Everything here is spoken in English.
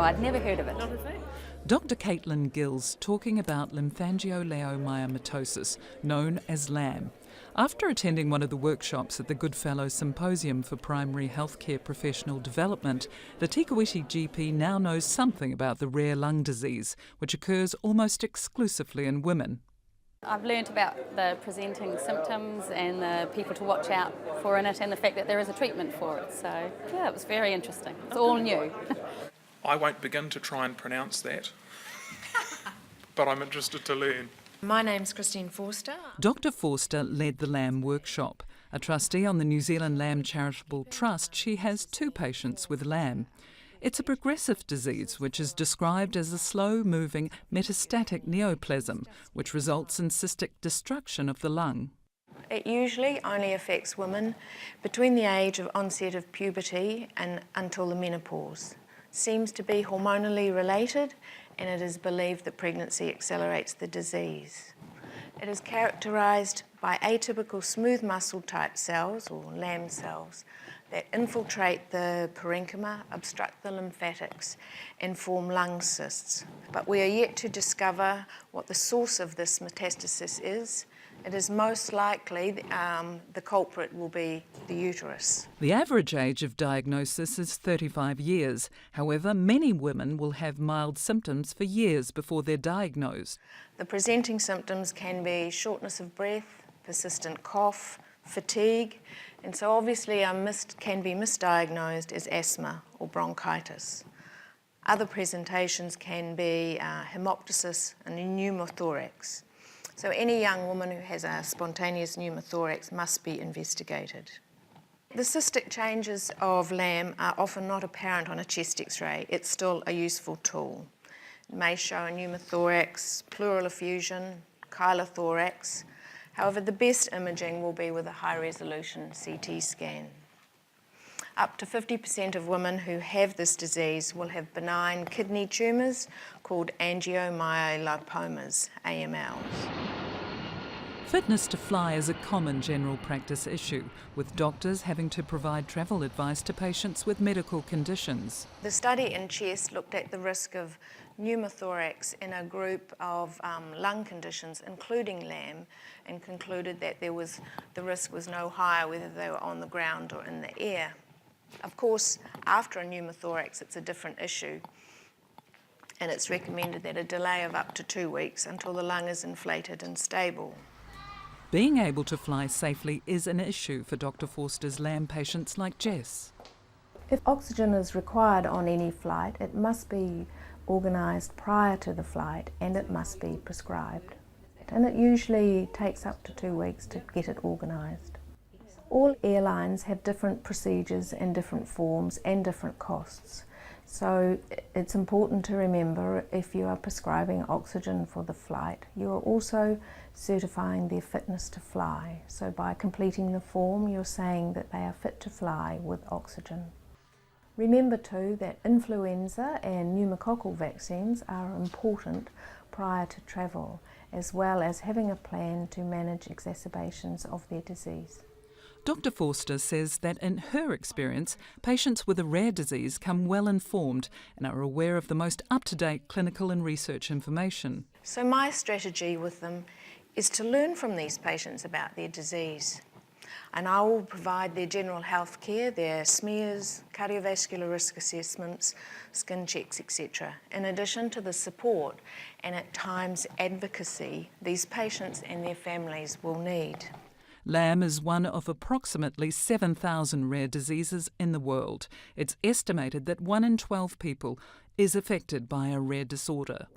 I'd never heard of it. Dr. Caitlin Gills talking about lymphangioliomyomatosis, known as LAM. After attending one of the workshops at the Goodfellow Symposium for Primary Healthcare Professional Development, the Tikawiti GP now knows something about the rare lung disease, which occurs almost exclusively in women. I've learnt about the presenting symptoms and the people to watch out for in it and the fact that there is a treatment for it. So, yeah, it was very interesting. It's all new. I won't begin to try and pronounce that, but I'm interested to learn. My name's Christine Forster. Dr. Forster led the LAM workshop. A trustee on the New Zealand LAM Charitable Trust, she has 2 patients with LAM. It's a progressive disease which is described as a slow-moving metastatic neoplasm, which results in cystic destruction of the lung. It usually only affects women between the age of onset of puberty and until the menopause. Seems to be hormonally related, and it is believed that pregnancy accelerates the disease. It is characterised by atypical smooth muscle type cells, or LAM cells, that infiltrate the parenchyma, obstruct the lymphatics, and form lung cysts. But we are yet to discover what the source of this metastasis is. It is most likely the culprit will be the uterus. The average age of diagnosis is 35 years. However, many women will have mild symptoms for years before they're diagnosed. The presenting symptoms can be shortness of breath, persistent cough, fatigue, and so obviously can be misdiagnosed as asthma or bronchitis. Other presentations can be hemoptysis and pneumothorax. So any young woman who has a spontaneous pneumothorax must be investigated. The cystic changes of LAM are often not apparent on a chest X-ray. It's still a useful tool. It may show a pneumothorax, pleural effusion, chylothorax. However, the best imaging will be with a high-resolution CT scan. Up to 50% of women who have this disease will have benign kidney tumours called angiomyolipomas, AMLs. Fitness to fly is a common general practice issue, with doctors having to provide travel advice to patients with medical conditions. The study in chest looked at the risk of pneumothorax in a group of lung conditions, including LAM, and concluded that the risk was no higher whether they were on the ground or in the air. Of course, after a pneumothorax, it's a different issue, and it's recommended that a delay of up to 2 weeks until the lung is inflated and stable. Being able to fly safely is an issue for Dr. Forster's LAM patients like Jess. If oxygen is required on any flight, it must be organised prior to the flight and it must be prescribed. And it usually takes up to 2 weeks to get it organised. All airlines have different procedures and different forms and different costs. So it's important to remember, if you are prescribing oxygen for the flight, you are also certifying their fitness to fly. So by completing the form, you're saying that they are fit to fly with oxygen. Remember too that influenza and pneumococcal vaccines are important prior to travel, as well as having a plan to manage exacerbations of their disease. Dr. Forster says that in her experience, patients with a rare disease come well informed and are aware of the most up-to-date clinical and research information. So my strategy with them is to learn from these patients about their disease. And I will provide their general health care, their smears, cardiovascular risk assessments, skin checks, etc. In addition to the support and at times advocacy these patients and their families will need. LAM is one of approximately 7,000 rare diseases in the world. It's estimated that 1 in 12 people is affected by a rare disorder.